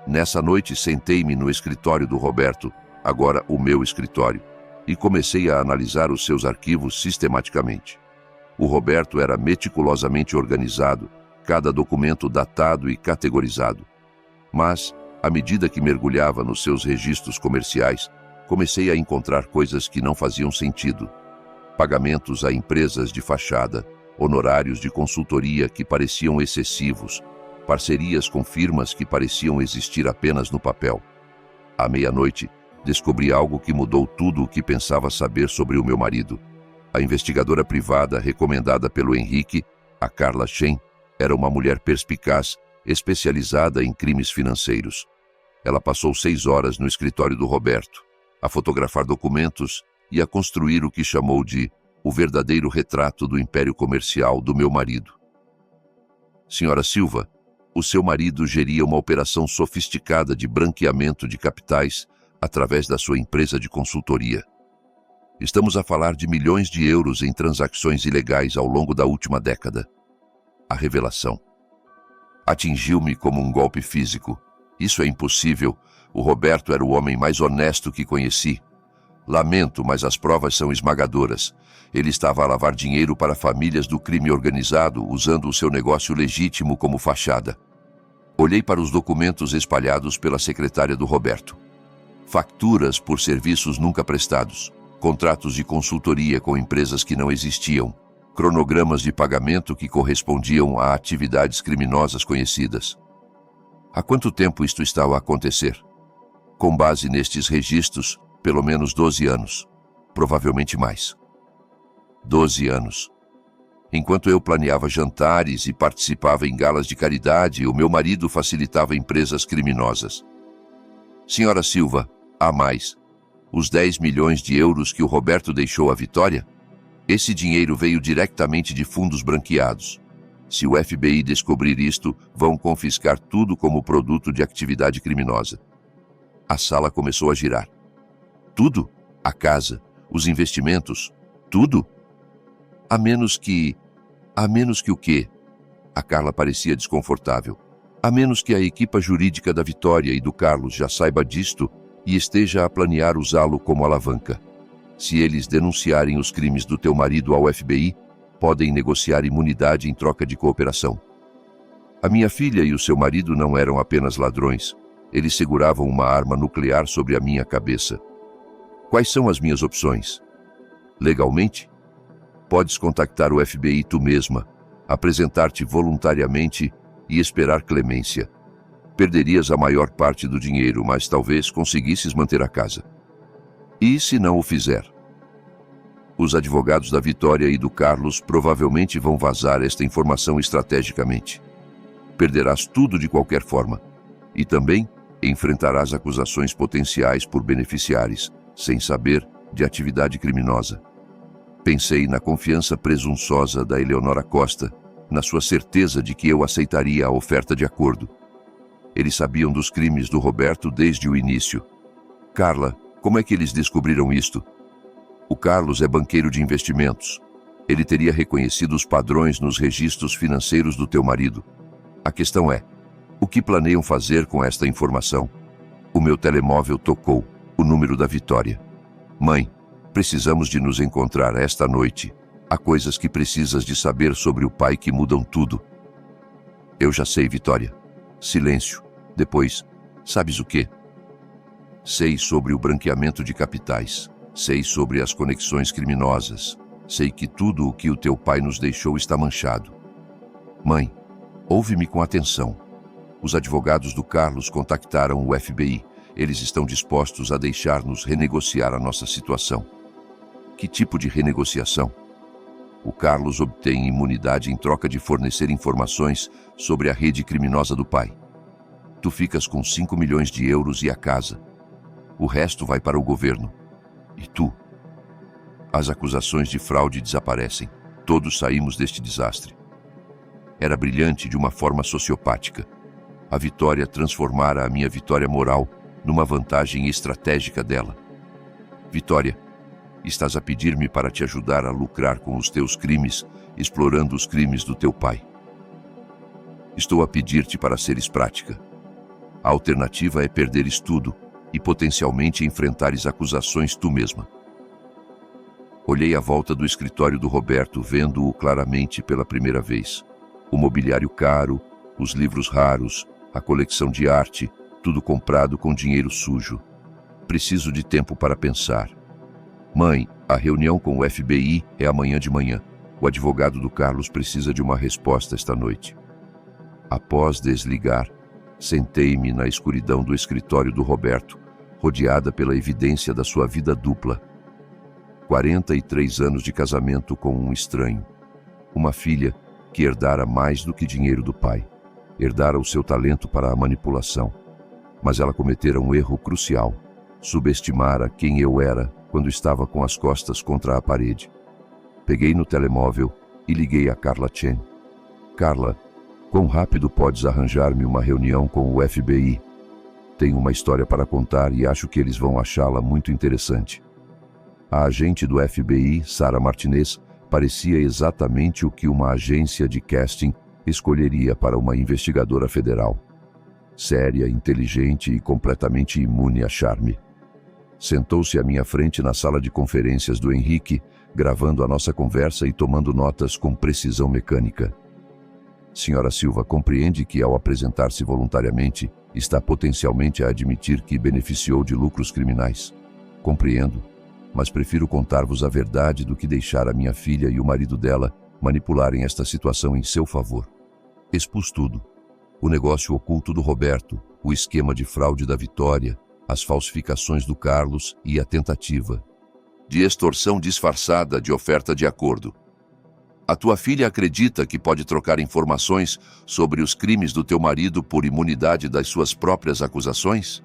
Nessa noite sentei-me no escritório do Roberto, agora o meu escritório, e comecei a analisar os seus arquivos sistematicamente. O Roberto era meticulosamente organizado, cada documento datado e categorizado. Mas, à medida que mergulhava nos seus registros comerciais, comecei a encontrar coisas que não faziam sentido. Pagamentos a empresas de fachada, honorários de consultoria que pareciam excessivos, parcerias com firmas que pareciam existir apenas no papel. À meia-noite, descobri algo que mudou tudo o que pensava saber sobre o meu marido. A investigadora privada recomendada pelo Henrique, a Carla Shen, era uma mulher perspicaz, especializada em crimes financeiros. Ela passou 6 horas no escritório do Roberto, a fotografar documentos e a construir o que chamou de o verdadeiro retrato do império comercial do meu marido. Senhora Silva, o seu marido geria uma operação sofisticada de branqueamento de capitais através da sua empresa de consultoria. Estamos a falar de milhões de euros em transações ilegais ao longo da última década. A revelação atingiu-me como um golpe físico. Isso é impossível. O Roberto era o homem mais honesto que conheci. Lamento, mas as provas são esmagadoras. Ele estava a lavar dinheiro para famílias do crime organizado, usando o seu negócio legítimo como fachada. Olhei para os documentos espalhados pela secretária do Roberto. Facturas por serviços nunca prestados, contratos de consultoria com empresas que não existiam, cronogramas de pagamento que correspondiam a atividades criminosas conhecidas. Há quanto tempo isto estava a acontecer? Com base nestes registros, pelo menos 12 anos, provavelmente mais. 12 anos. Enquanto eu planeava jantares e participava em galas de caridade, o meu marido facilitava empresas criminosas. Senhora Silva, há mais. Os 10 milhões de euros que o Roberto deixou à Vitória? Esse dinheiro veio diretamente de fundos branqueados. Se o FBI descobrir isto, vão confiscar tudo como produto de atividade criminosa. A sala começou a girar. Tudo? A casa, os investimentos, tudo? A menos que o quê? A Carla parecia desconfortável. A menos que a equipa jurídica da Vitória e do Carlos já saiba disto e esteja a planear usá-lo como alavanca. Se eles denunciarem os crimes do teu marido ao FBI, podem negociar imunidade em troca de cooperação. A minha filha e o seu marido não eram apenas ladrões. Eles seguravam uma arma nuclear sobre a minha cabeça. Quais são as minhas opções? Legalmente? Podes contactar o FBI tu mesma, apresentar-te voluntariamente e esperar clemência. Perderias a maior parte do dinheiro, mas talvez conseguisses manter a casa. E se não o fizer? Os advogados da Vitória e do Carlos provavelmente vão vazar esta informação estrategicamente. Perderás tudo de qualquer forma. E também enfrentarás acusações potenciais por beneficiários, sem saber, de atividade criminosa. Pensei na confiança presunçosa da Eleonora Costa, na sua certeza de que eu aceitaria a oferta de acordo. Eles sabiam dos crimes do Roberto desde o início. Carla, como é que eles descobriram isto? O Carlos é banqueiro de investimentos. Ele teria reconhecido os padrões nos registros financeiros do teu marido. A questão é, o que planeiam fazer com esta informação? O meu telemóvel tocou, o número da Vitória. Mãe, precisamos de nos encontrar esta noite. Há coisas que precisas de saber sobre o pai que mudam tudo. Eu já sei, Vitória. Silêncio. Depois, sabes o quê? Sei sobre o branqueamento de capitais. Sei sobre as conexões criminosas. Sei que tudo o que o teu pai nos deixou está manchado. Mãe, ouve-me com atenção. Os advogados do Carlos contactaram o FBI. Eles estão dispostos a deixar-nos renegociar a nossa situação. Que tipo de renegociação? O Carlos obtém imunidade em troca de fornecer informações sobre a rede criminosa do pai. Tu ficas com 5 milhões de euros e a casa. O resto vai para o governo. E tu? As acusações de fraude desaparecem. Todos saímos deste desastre. Era brilhante de uma forma sociopática. A Vitória transformara a minha vitória moral numa vantagem estratégica dela. Vitória, estás a pedir-me para te ajudar a lucrar com os teus crimes, explorando os crimes do teu pai. Estou a pedir-te para seres prática. A alternativa é perderes tudo e potencialmente enfrentares acusações tu mesma. Olhei à volta do escritório do Roberto, vendo-o claramente pela primeira vez. O mobiliário caro, os livros raros, a coleção de arte, tudo comprado com dinheiro sujo. Preciso de tempo para pensar. Mãe, a reunião com o FBI é amanhã de manhã. O advogado do Carlos precisa de uma resposta esta noite. Após desligar, sentei-me na escuridão do escritório do Roberto, rodeada pela evidência da sua vida dupla. 43 anos de casamento com um estranho. Uma filha que herdara mais do que dinheiro do pai. Herdara o seu talento para a manipulação. Mas ela cometera um erro crucial. Subestimara quem eu era quando estava com as costas contra a parede. Peguei no telemóvel e liguei a Carla Chen. Carla, quão rápido podes arranjar-me uma reunião com o FBI? Tenho uma história para contar e acho que eles vão achá-la muito interessante. A agente do FBI, Sarah Martinez, parecia exatamente o que uma agência de casting escolheria para uma investigadora federal. Séria, inteligente e completamente imune a charme. Sentou-se à minha frente na sala de conferências do Henrique, gravando a nossa conversa e tomando notas com precisão mecânica. Senhora Silva compreende que, ao apresentar-se voluntariamente, está potencialmente a admitir que beneficiou de lucros criminais. Compreendo, mas prefiro contar-vos a verdade do que deixar a minha filha e o marido dela manipularem esta situação em seu favor. Expus tudo. O negócio oculto do Roberto, o esquema de fraude da Vitória, as falsificações do Carlos e a tentativa de extorsão disfarçada de oferta de acordo. A tua filha acredita que pode trocar informações sobre os crimes do teu marido por imunidade das suas próprias acusações?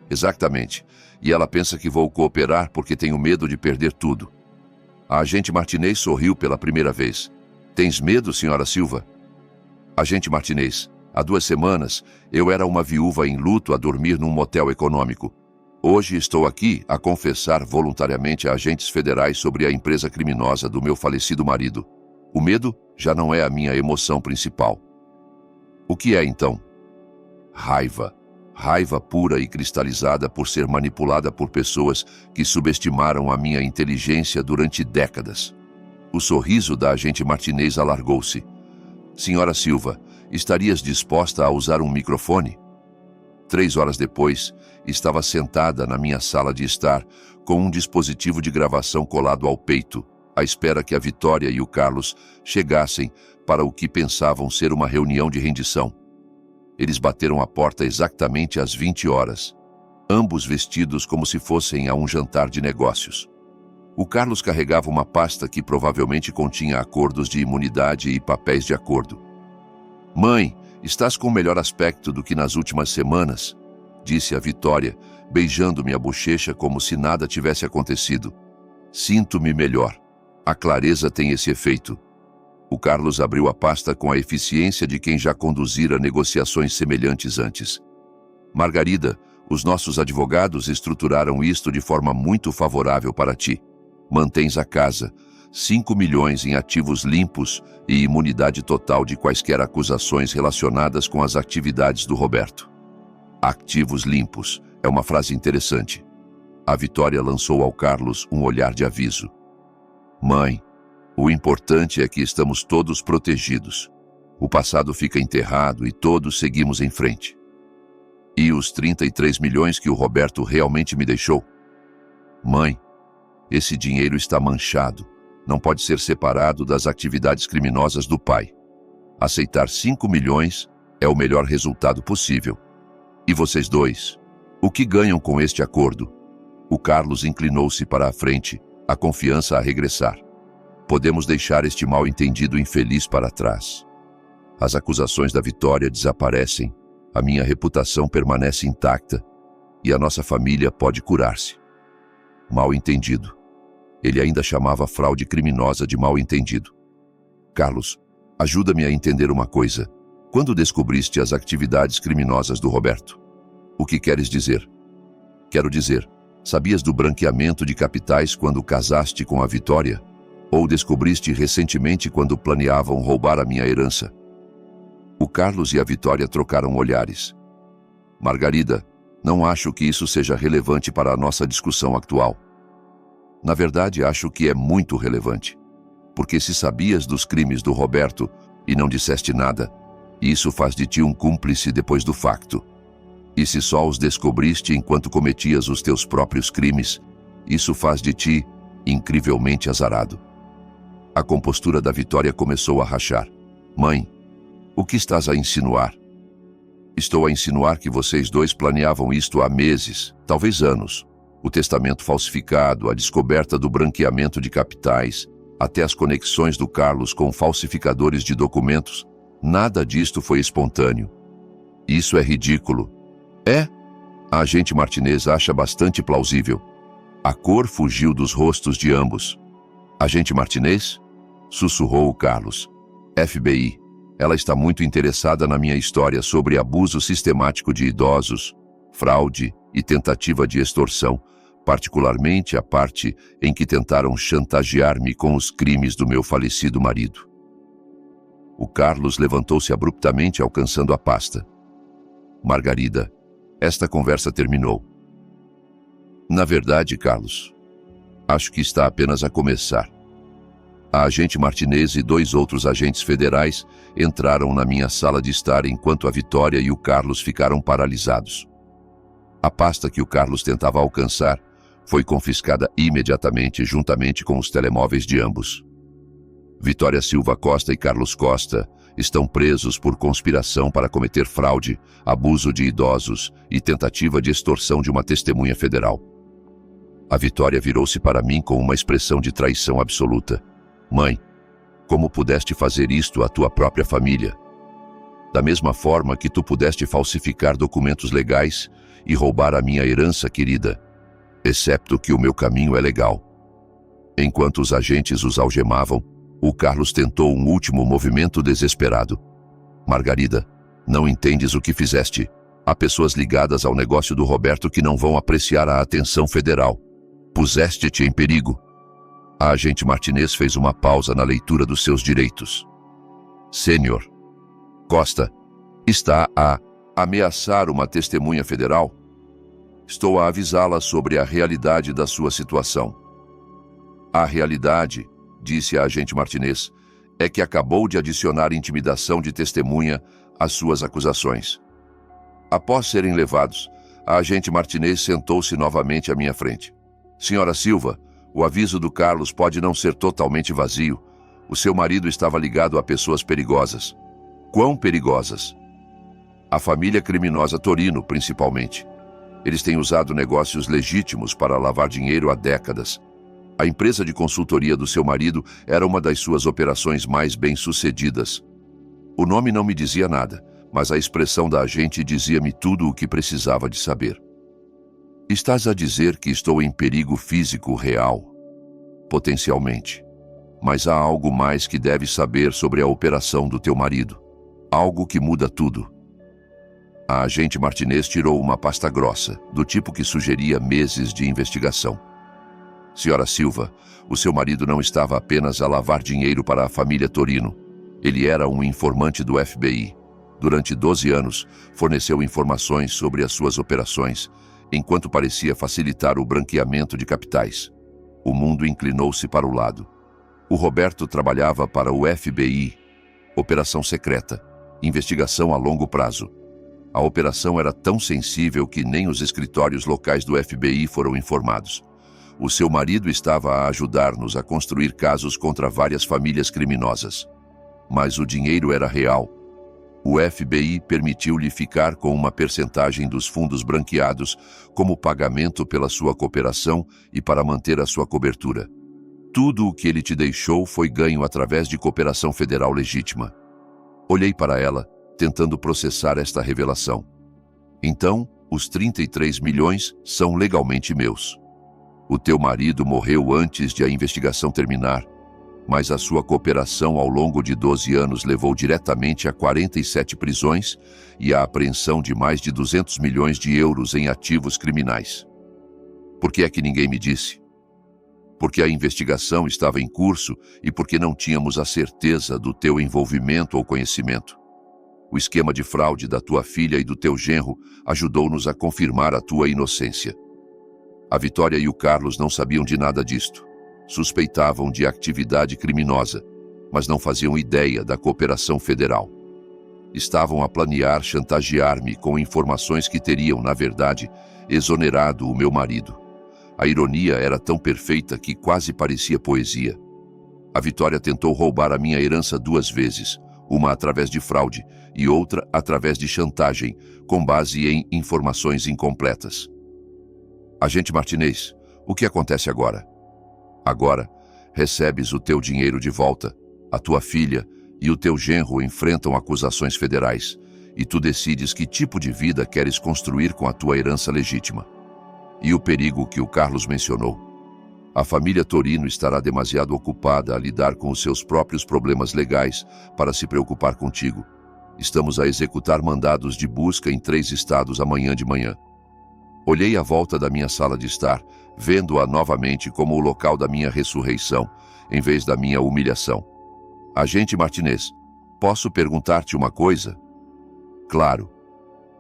Exatamente. E ela pensa que vou cooperar porque tenho medo de perder tudo. A agente Martinez sorriu pela primeira vez. Tens medo, senhora Silva? Agente Martinez, há 2 semanas, eu era uma viúva em luto a dormir num motel econômico. Hoje estou aqui a confessar voluntariamente a agentes federais sobre a empresa criminosa do meu falecido marido. O medo já não é a minha emoção principal. O que é, então? Raiva. Raiva pura e cristalizada por ser manipulada por pessoas que subestimaram a minha inteligência durante décadas. O sorriso da agente Martinez alargou-se. Senhora Silva, estarias disposta a usar um microfone? 3 horas depois, estava sentada na minha sala de estar, com um dispositivo de gravação colado ao peito, à espera que a Vitória e o Carlos chegassem para o que pensavam ser uma reunião de rendição. Eles bateram a porta exatamente às 20 horas, ambos vestidos como se fossem a um jantar de negócios. O Carlos carregava uma pasta que provavelmente continha acordos de imunidade e papéis de acordo. Mãe, estás com o melhor aspecto do que nas últimas semanas, disse a Vitória, beijando-me a bochecha como se nada tivesse acontecido. Sinto-me melhor. A clareza tem esse efeito. O Carlos abriu a pasta com a eficiência de quem já conduzira negociações semelhantes antes. Margarida, os nossos advogados estruturaram isto de forma muito favorável para ti. Mantens a casa, 5 milhões em ativos limpos e imunidade total de quaisquer acusações relacionadas com as atividades do Roberto. Ativos limpos é uma frase interessante. A Vitória lançou ao Carlos um olhar de aviso. Mãe, o importante é que estamos todos protegidos. O passado fica enterrado e todos seguimos em frente. E os 33 milhões que o Roberto realmente me deixou? Mãe, esse dinheiro está manchado. Não pode ser separado das atividades criminosas do pai. Aceitar 5 milhões é o melhor resultado possível. E vocês dois, o que ganham com este acordo? O Carlos inclinou-se para a frente, a confiança a regressar. Podemos deixar este mal-entendido infeliz para trás. As acusações da Vitória desaparecem, a minha reputação permanece intacta e a nossa família pode curar-se. Mal-entendido. Ele ainda chamava fraude criminosa de mal-entendido. Carlos, ajuda-me a entender uma coisa. Quando descobriste as atividades criminosas do Roberto? O que queres dizer? Quero dizer, sabias do branqueamento de capitais quando casaste com a Vitória? Ou descobriste recentemente quando planeavam roubar a minha herança? O Carlos e a Vitória trocaram olhares. Margarida, não acho que isso seja relevante para a nossa discussão atual. Na verdade, acho que é muito relevante. Porque se sabias dos crimes do Roberto e não disseste nada, isso faz de ti um cúmplice depois do facto. E se só os descobriste enquanto cometias os teus próprios crimes, isso faz de ti incrivelmente azarado. A compostura da Vitória começou a rachar. Mãe, o que estás a insinuar? Estou a insinuar que vocês dois planeavam isto há meses, talvez anos. O testamento falsificado, a descoberta do branqueamento de capitais, até as conexões do Carlos com falsificadores de documentos, nada disto foi espontâneo. Isso é ridículo. É? A agente Martinez acha bastante plausível. A cor fugiu dos rostos de ambos. Agente Martinez? Sussurrou o Carlos. FBI. Ela está muito interessada na minha história sobre abuso sistemático de idosos, fraude e tentativa de extorsão, particularmente a parte em que tentaram chantagear-me com os crimes do meu falecido marido. O Carlos levantou-se abruptamente, alcançando a pasta. Margarida, esta conversa terminou. Na verdade, Carlos, acho que está apenas a começar. A agente Martinez e 2 outros agentes federais entraram na minha sala de estar enquanto a Vitória e o Carlos ficaram paralisados. A pasta que o Carlos tentava alcançar foi confiscada imediatamente juntamente com os telemóveis de ambos. Vitória Silva Costa e Carlos Costa estão presos por conspiração para cometer fraude, abuso de idosos e tentativa de extorsão de uma testemunha federal. A Vitória virou-se para mim com uma expressão de traição absoluta. Mãe, como pudeste fazer isto à tua própria família? Da mesma forma que tu pudeste falsificar documentos legais e roubar a minha herança querida, excepto que o meu caminho é legal. Enquanto os agentes os algemavam, o Carlos tentou um último movimento desesperado. Margarida, não entendes o que fizeste. Há pessoas ligadas ao negócio do Roberto que não vão apreciar a atenção federal. Puseste-te em perigo. A agente Martinez fez uma pausa na leitura dos seus direitos. Sênior Costa, está a ameaçar uma testemunha federal? Estou a avisá-la sobre a realidade da sua situação. A realidade, disse a agente Martinez, é que acabou de adicionar intimidação de testemunha às suas acusações. Após serem levados, a agente Martinez sentou-se novamente à minha frente. Senhora Silva, o aviso do Carlos pode não ser totalmente vazio. O seu marido estava ligado a pessoas perigosas. Quão perigosas? A família criminosa Torino, principalmente. Eles têm usado negócios legítimos para lavar dinheiro há décadas. A empresa de consultoria do seu marido era uma das suas operações mais bem-sucedidas. O nome não me dizia nada, mas a expressão da agente dizia-me tudo o que precisava de saber. Estás a dizer que estou em perigo físico real? Potencialmente. Mas há algo mais que deves saber sobre a operação do teu marido. Algo que muda tudo. A agente Martinez tirou uma pasta grossa, do tipo que sugeria meses de investigação. Senhora Silva, o seu marido não estava apenas a lavar dinheiro para a família Torino. Ele era um informante do FBI. Durante 12 anos, forneceu informações sobre as suas operações, enquanto parecia facilitar o branqueamento de capitais. O mundo inclinou-se para o lado. O Roberto trabalhava para o FBI, operação secreta, investigação a longo prazo. A operação era tão sensível que nem os escritórios locais do FBI foram informados. O seu marido estava a ajudar-nos a construir casos contra várias famílias criminosas. Mas o dinheiro era real. O FBI permitiu-lhe ficar com uma percentagem dos fundos branqueados como pagamento pela sua cooperação e para manter a sua cobertura. Tudo o que ele te deixou foi ganho através de cooperação federal legítima. Olhei para ela, tentando processar esta revelação. Então, os 33 milhões são legalmente meus. O teu marido morreu antes de a investigação terminar, mas a sua cooperação ao longo de 12 anos levou diretamente a 47 prisões e a apreensão de mais de 200 milhões de euros em ativos criminais. Por que é que ninguém me disse? Porque a investigação estava em curso e porque não tínhamos a certeza do teu envolvimento ou conhecimento. O esquema de fraude da tua filha e do teu genro ajudou-nos a confirmar a tua inocência. A Vitória e o Carlos não sabiam de nada disto. Suspeitavam de atividade criminosa, mas não faziam ideia da cooperação federal. Estavam a planear chantagear-me com informações que teriam, na verdade, exonerado o meu marido. A ironia era tão perfeita que quase parecia poesia. A Vitória tentou roubar a minha herança 2 vezes, uma através de fraude e outra através de chantagem, com base em informações incompletas. Agente Martinez, o que acontece agora? Agora, recebes o teu dinheiro de volta, a tua filha e o teu genro enfrentam acusações federais, e tu decides que tipo de vida queres construir com a tua herança legítima. E o perigo que o Carlos mencionou. A família Torino estará demasiado ocupada a lidar com os seus próprios problemas legais para se preocupar contigo. Estamos a executar mandados de busca em 3 estados amanhã de manhã. Olhei à volta da minha sala de estar, vendo-a novamente como o local da minha ressurreição, em vez da minha humilhação. Agente Martinez, posso perguntar-te uma coisa? Claro.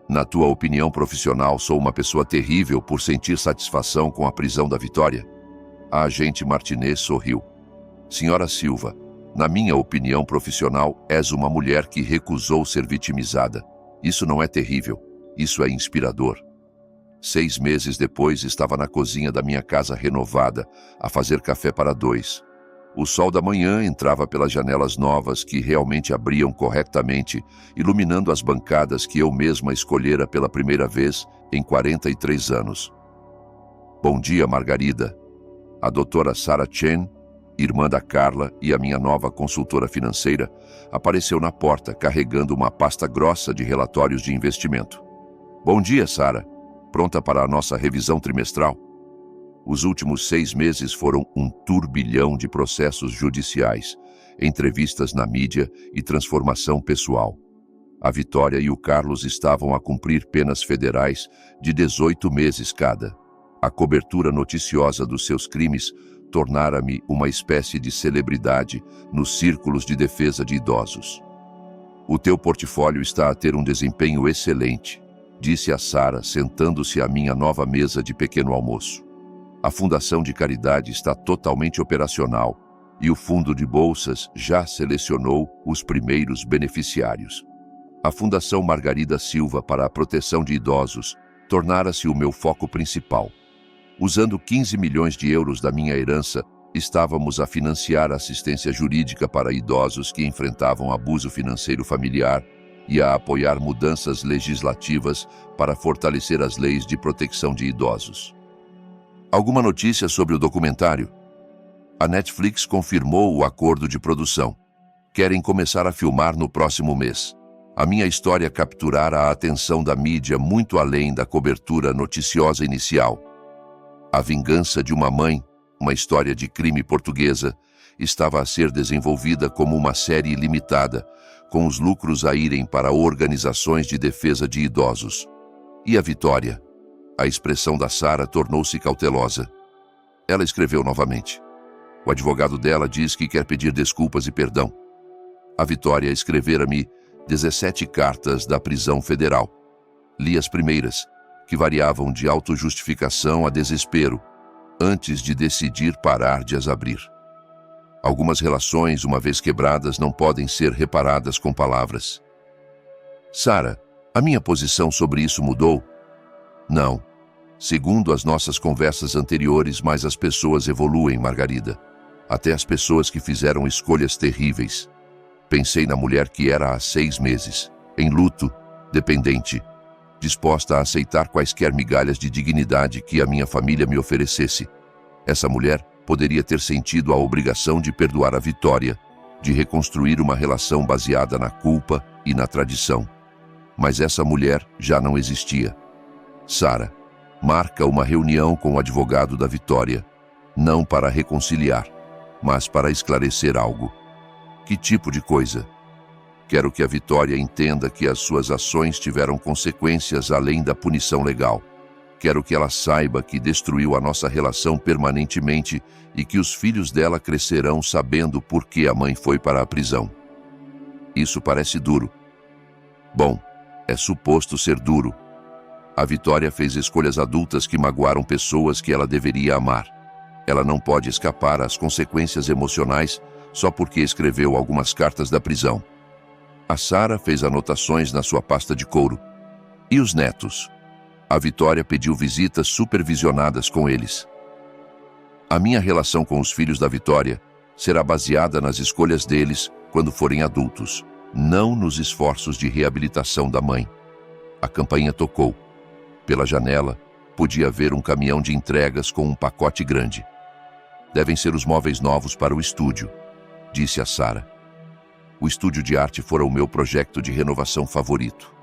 Na tua opinião profissional, sou uma pessoa terrível por sentir satisfação com a prisão da Vitória? A agente Martinez sorriu. Senhora Silva, na minha opinião profissional, és uma mulher que recusou ser vitimizada. Isso não é terrível, isso é inspirador. 6 meses depois, estava na cozinha da minha casa renovada, a fazer café para 2. O sol da manhã entrava pelas janelas novas que realmente abriam corretamente, iluminando as bancadas que eu mesma escolhera pela primeira vez em 43 anos. Bom dia, Margarida. A doutora Sarah Chen, irmã da Carla e a minha nova consultora financeira, apareceu na porta carregando uma pasta grossa de relatórios de investimento. Bom dia, Sarah. Pronta para a nossa revisão trimestral? Os últimos 6 meses foram um turbilhão de processos judiciais, entrevistas na mídia e transformação pessoal. A Vitória e o Carlos estavam a cumprir penas federais de 18 meses cada. A cobertura noticiosa dos seus crimes tornara-me uma espécie de celebridade nos círculos de defesa de idosos. O teu portfólio está a ter um desempenho excelente, disse a Sarah, sentando-se à minha nova mesa de pequeno almoço. A Fundação de Caridade está totalmente operacional e o Fundo de Bolsas já selecionou os primeiros beneficiários. A Fundação Margarida Silva para a Proteção de Idosos tornara-se o meu foco principal. Usando 15 milhões de euros da minha herança, estávamos a financiar assistência jurídica para idosos que enfrentavam abuso financeiro familiar e a apoiar mudanças legislativas para fortalecer as leis de proteção de idosos. Alguma notícia sobre o documentário? A Netflix confirmou o acordo de produção. Querem começar a filmar no próximo mês. A minha história capturara a atenção da mídia muito além da cobertura noticiosa inicial. A Vingança de uma Mãe, uma história de crime portuguesa, estava a ser desenvolvida como uma série limitada, com os lucros a irem para organizações de defesa de idosos. E a Vitória? A expressão da Sarah tornou-se cautelosa. Ela escreveu novamente. O advogado dela diz que quer pedir desculpas e perdão. A Vitória escrevera-me 17 cartas da prisão federal. Li as primeiras, que variavam de autojustificação a desespero, antes de decidir parar de as abrir. Algumas relações, uma vez quebradas, não podem ser reparadas com palavras. Sarah, a minha posição sobre isso mudou? Não. Segundo as nossas conversas anteriores, mas as pessoas evoluem, Margarida. Até as pessoas que fizeram escolhas terríveis. Pensei na mulher que era há 6 meses, em luto, dependente, disposta a aceitar quaisquer migalhas de dignidade que a minha família me oferecesse. Essa mulher poderia ter sentido a obrigação de perdoar a Vitória, de reconstruir uma relação baseada na culpa e na tradição. Mas essa mulher já não existia. Sarah, marca uma reunião com o advogado da Vitória, não para reconciliar, mas para esclarecer algo. Que tipo de coisa? Quero que a Vitória entenda que as suas ações tiveram consequências além da punição legal. Quero que ela saiba que destruiu a nossa relação permanentemente e que os filhos dela crescerão sabendo por que a mãe foi para a prisão. Isso parece duro. Bom, é suposto ser duro. A Vitória fez escolhas adultas que magoaram pessoas que ela deveria amar. Ela não pode escapar às consequências emocionais só porque escreveu algumas cartas da prisão. A Sarah fez anotações na sua pasta de couro. E os netos? A Vitória pediu visitas supervisionadas com eles. A minha relação com os filhos da Vitória será baseada nas escolhas deles quando forem adultos, não nos esforços de reabilitação da mãe. A campainha tocou. Pela janela, podia ver um caminhão de entregas com um pacote grande. Devem ser os móveis novos para o estúdio, disse a Sarah. O estúdio de arte fora o meu projeto de renovação favorito.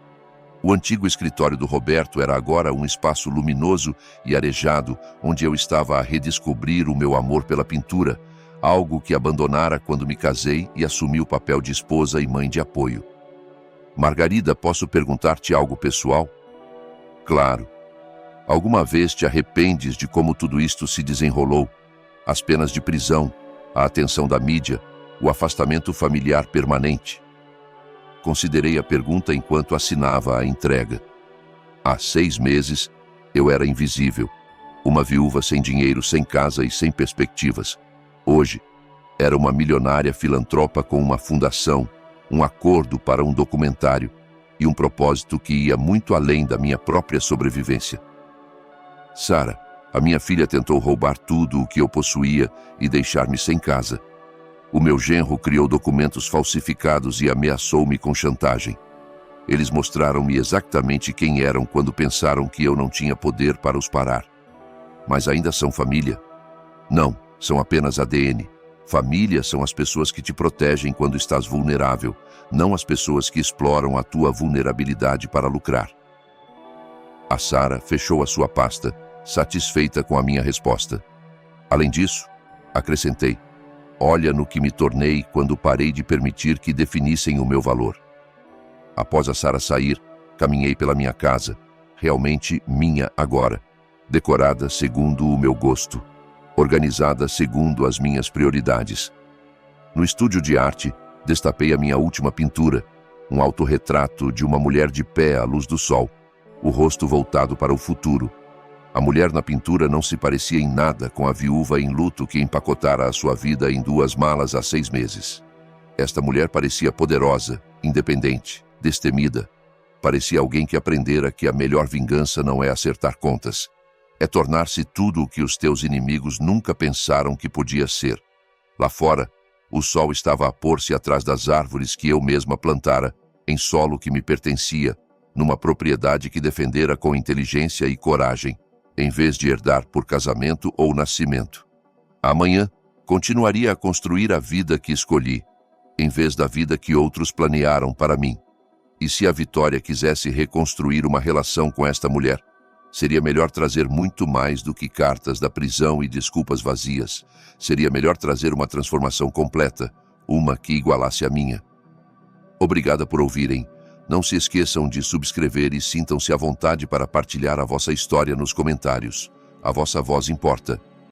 O antigo escritório do Roberto era agora um espaço luminoso e arejado, onde eu estava a redescobrir o meu amor pela pintura, algo que abandonara quando me casei e assumi o papel de esposa e mãe de apoio. Margarida, posso perguntar-te algo pessoal? Claro. Alguma vez te arrependes de como tudo isto se desenrolou? As penas de prisão, a atenção da mídia, o afastamento familiar permanente? Considerei a pergunta enquanto assinava a entrega. Há 6 meses, eu era invisível, uma viúva sem dinheiro, sem casa e sem perspectivas. Hoje, era uma milionária filantropa com uma fundação, um acordo para um documentário e um propósito que ia muito além da minha própria sobrevivência. Sara, a minha filha, tentou roubar tudo o que eu possuía e deixar-me sem casa. O meu genro criou documentos falsificados e ameaçou-me com chantagem. Eles mostraram-me exatamente quem eram quando pensaram que eu não tinha poder para os parar. Mas ainda são família? Não, são apenas ADN. Família são as pessoas que te protegem quando estás vulnerável, não as pessoas que exploram a tua vulnerabilidade para lucrar. A Sara fechou a sua pasta, satisfeita com a minha resposta. Além disso, acrescentei: olha no que me tornei quando parei de permitir que definissem o meu valor. Após a Sara sair, caminhei pela minha casa, realmente minha agora, decorada segundo o meu gosto, organizada segundo as minhas prioridades. No estúdio de arte, destapei a minha última pintura, um autorretrato de uma mulher de pé à luz do sol, o rosto voltado para o futuro. A mulher na pintura não se parecia em nada com a viúva em luto que empacotara a sua vida em 2 malas há 6 meses. Esta mulher parecia poderosa, independente, destemida. Parecia alguém que aprendera que a melhor vingança não é acertar contas. É tornar-se tudo o que os teus inimigos nunca pensaram que podia ser. Lá fora, o sol estava a pôr-se atrás das árvores que eu mesma plantara, em solo que me pertencia, numa propriedade que defendera com inteligência e coragem, em vez de herdar por casamento ou nascimento. Amanhã, continuaria a construir a vida que escolhi, em vez da vida que outros planearam para mim. E se a Vitória quisesse reconstruir uma relação com esta mulher, seria melhor trazer muito mais do que cartas da prisão e desculpas vazias. Seria melhor trazer uma transformação completa, uma que igualasse a minha. Obrigada por ouvirem. Não se esqueçam de subscrever e sintam-se à vontade para partilhar a vossa história nos comentários. A vossa voz importa.